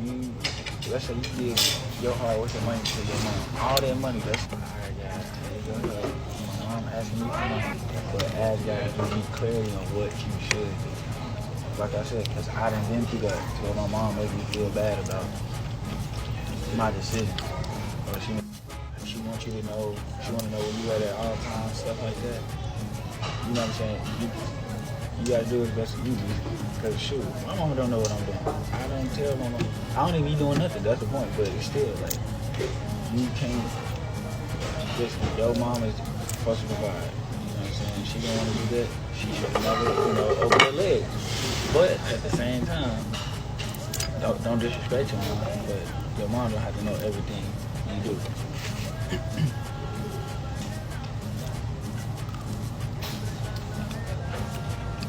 you, let's say you give your hard work and money to your mom, all that money, that's alright, guys. Go ahead. My mom asking me for money, but ask God to give me clarity on what you should do. Like I said, because I done been through that. So my mom makes me feel bad about my decision. Or she wants you to know, she want to know where you at all times, stuff like that. You know what I'm saying? You gotta do as best as you do. Cause shoot, my mama don't know what I'm doing. I don't tell my mama. I don't even be doing nothing. That's the point. But it's still like you can't. Just your mom is supposed to provide. You know what I'm saying? She don't want to do that. She should never, open her legs. But at the same time, don't disrespect your mom. But your mom don't have to know everything you do.